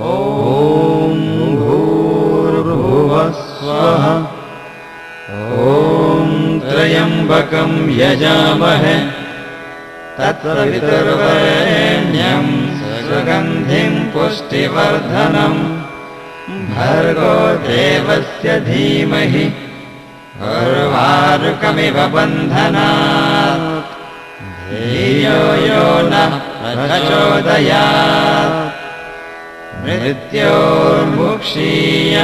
ॐ भूर्भुवः स्वः ॐ त्र्यम्बकं यजामहे तत्सवितुर्वरेण्यं सुगन्धिं पुष्टिवर्धनम् भर्गो देवस्य धीमहि उर्वारुकमिव बन्धनात् धियो यो नः प्रचोदयात् मृत्योर्मुक्षीय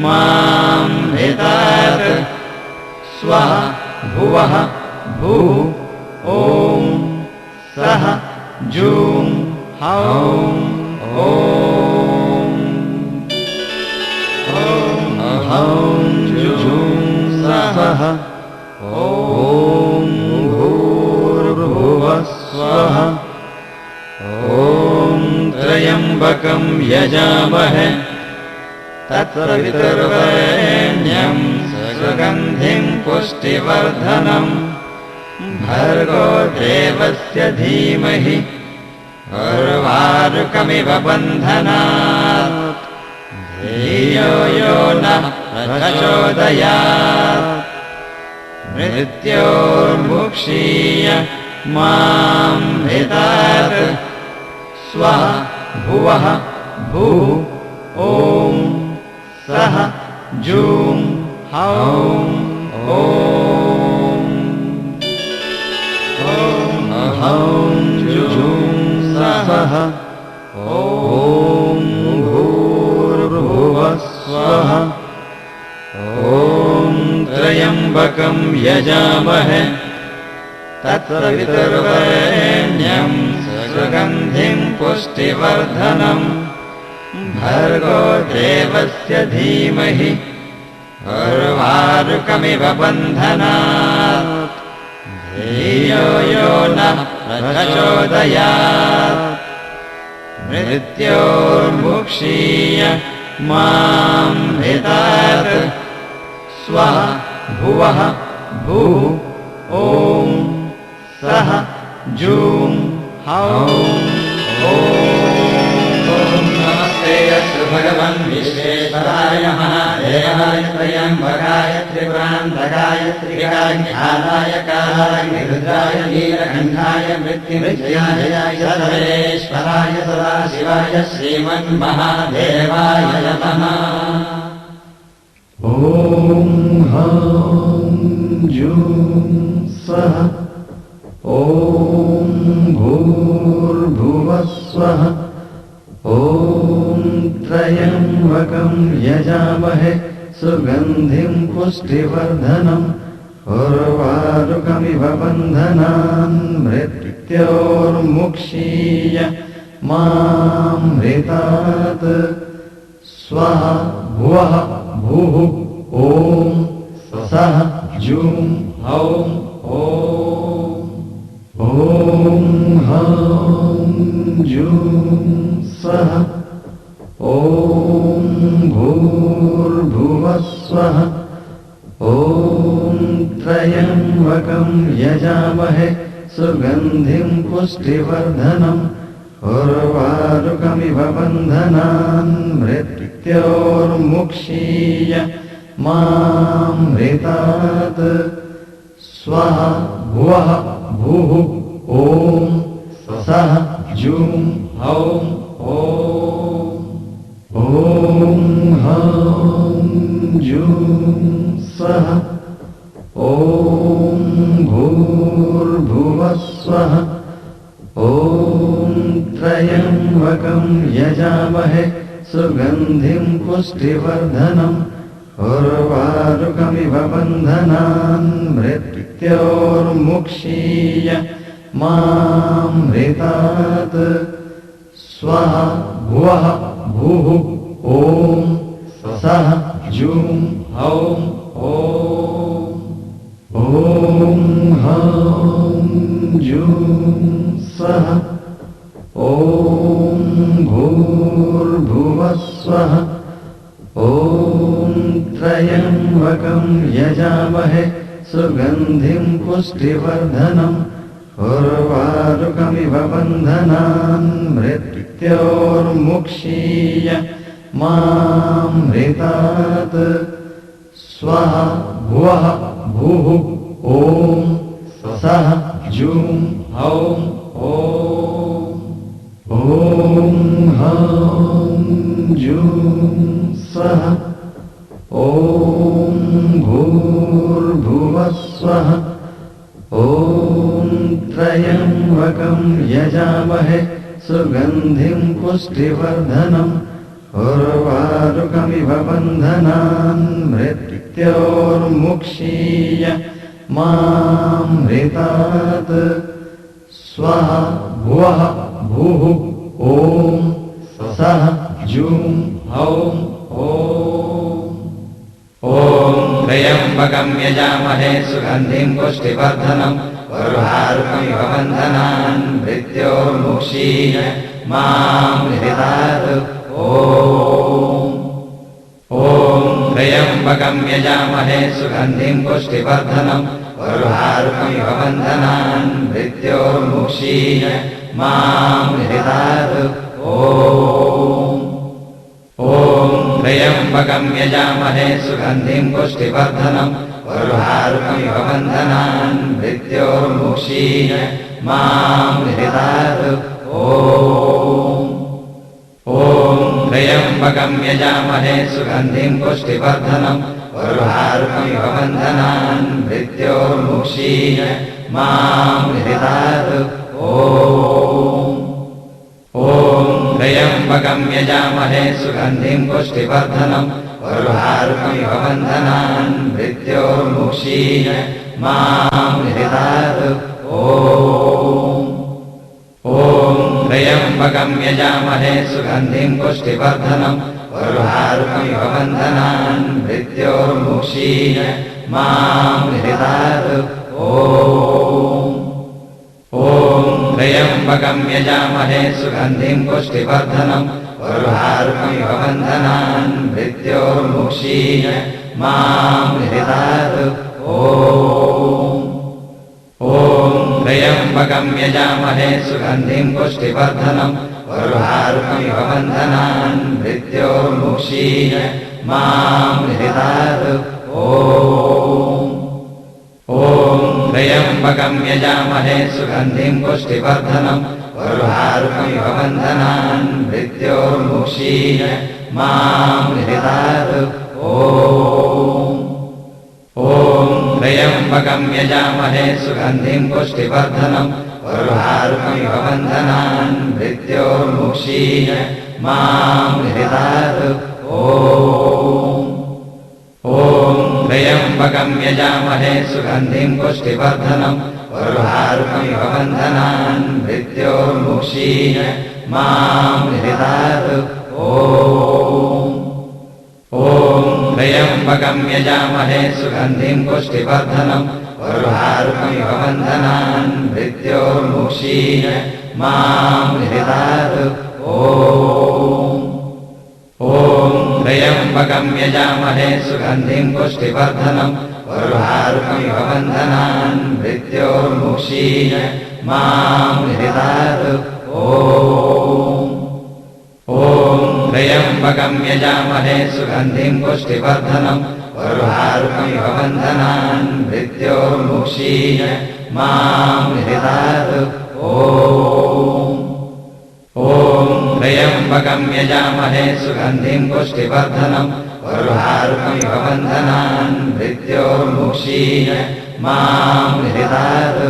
मां भितात् स्वः भुवः भूः ॐ सः जूं हौं हौं जूं सः ॐ भूर्भुवः स्वः ॐ त्र्यम्बकं यजामहे तत्सवितुर्वरेण्यं सुगन्धिं पुष्टिवर्धनम् भर्गो देवस्य धीमहि उर्वारुकमिव बन्धनात् धियो यो नः प्रचोदयात् मृत्योर्मुक्षीय मां भितात् स्वः भुवः भूः ॐ सः जूं हौं हौं जूं सः ॐ भूर्भुवः स्वः ॐ त्र्यम्बकं यजामहे तत्सवितुर्वरेण्यं सुगन्धिं पुष्टिवर्धनम् भर्गो देवस्य धीमहि उर्वारुकमिव बन्धनात् धियो यो नः प्रचोदयात् मृत्योर्मुक्षीय मां भितात् स्वः भुवः भूः ॐ सः जूं हौं नमस्ते अस्तु भगवन् विश्वेश्वराय महादेवाय त्र्यम्बकाय त्रिपुरान्तकाय त्रिकाग्निहाराय कालाग्निरुद्राय नीलकण्ठाय मृत्युञ्जयाय सर्वेश्वराय सदाशिवाय श्रीमन्महादेवाय नमः। ॐ हौं जूं सः ॐ भूर्भुवः स्वः ॐ त्र्यम्बकं यजामहे सुगन्धिं पुष्टिवर्धनम् उर्वारुकमिव बन्धनान् मृत्योर्मुक्षीय मां भितात् स्वः भुवः भूः ॐ सः जूं हौं हौं जूं सः ॐ भूर्भुवः स्वः ॐ त्र्यम्बकं यजामहे सुगन्धिं पुष्टिवर्धनम् उर्वारुकमिव बन्धनान् मृत्योर्मुक्षीय मां भितात् स्वः भुवः भूः ॐ सः जूं हौं हौं जूं सः ॐ भूर्भुवः स्वः ॐ त्र्यम्बकं यजामहे सुगन्धिं पुष्टिवर्धनम् उर्वारुकमिव बन्धनान् मृत्योर्मुक्षीय मां भितात् स्वः भुवः भूः ॐ सः जूं हौं हौं जूं सः ॐ भूर्भुवः स्वः ॐ त्र्यम्बकं यजामहे सुगन्धिं पुष्टिवर्धनम् उर्वारुकमिव बन्धनान् मृत्योर्मुक्षीय मामृतात् स्वः भुवः भूः ॐ सः जूं हौं ॐ हौं जूं स्वः ॐ भूर्भुवः स्वः ॐ त्र्यम्बकं यजामहे सुगन्धिं पुष्टिवर्धनम् उर्वारुकमिव बन्धनान् मृत्योर्मुक्षीय मामृतात् स्वः भुवः भूः ॐ सः जूं हौं ॐ त्र्यम्बकं यजामहे सुगन्धिं पुष्टिवर्धनम् उर्वारुकमिव बन्धनान् मृत्योर्मुक्षीय मामृतात् ॐ त्र्यम्बकं यजामहे सुगन्धिं पुष्टिवर्धनम् उर्वारुकमिव बन्धनान् मृत्योर्मुक्षीय मामृतात् ॐ त्र्यम्बकं यजामहे सुगन्धिं पुष्टिवर्धनम् उर्वारुकमिव बन्धनान् मृत्योर्मुक्षीय मामृतात् ॐ त्र्यम्बकं यजामहे सुगन्धिं पुष्टिवर्धनम् उर्वारुकमिव बन्धनान् मृत्योर्मुक्षीय मामृतात् ॐ त्र्यम्बकं यजामहे सुगन्धिं पुष्टिवर्धनम् उर्वारुकमिव बन्धनान् मृत्योर्मुक्षीय मामृतात् ॐ त्र्यम्बकं यजामहे सुगन्धिं पुष्टिवर्धनम् उर्वारुकमिव बन्धनान् मृत्योर्मुक्षीय मामृतात् ॐ त्र्यम्बकं यजामहे सुगन्धिं पुष्टिवर्धनम् उर्वारुकमिव बन्धनान् मृत्योर्मुक्षीय मामृतात् ॐ त्र्यम्बकं यजामहे सुगन्धिं पुष्टिवर्धनम् उर्वारुकमिव बन्धनान् मृत्योर्मुक्षीय मामृतात् ॐ त्र्यम्बकं यजामहे सुगन्धिं पुष्टिवर्धनम् उर्वारुकमिव बन्धनान् मृत्योर्मुक्षीय मामृतात् ॐ त्र्यम्बकं यजामहे सुगन्धिं पुष्टिवर्धनम् उर्वारुकमिव बन्धनान् मृत्योर्मुक्षीय मामृतात् ॐ त्र्यम्बकं यजामहे सुगन्धिं पुष्टिवर्धनम् उर्वारुकमिव बन्धनान् मृत्योर्मुक्षीय मामृतात् ॐ त्र्यम्बकं यजामहे सुगन्धिं पुष्टिवर्धनम् उर्वारुकमिव बन्धनान् मृत्योर्मुक्षीय मामृतात् ॐ त्र्यम्बकं यजामहे सुगन्धिं पुष्टिवर्धनम् उर्वारुकमिव बन्धनान् मृत्योर्मुक्षीय मामृतात् ॐ त्र्यम्बकं यजामहे सुगन्धिं पुष्टिवर्धनम् उर्वारुकमिव बन्धनान् मृत्योर्मुक्षीय मामृतात् ॐ त्र्यम्बकं यजामहे सुगन्धिं पुष्टिवर्धनम् उर्वारुकमिव बन्धनान् मृत्योर्मुक्षीय मामृतात्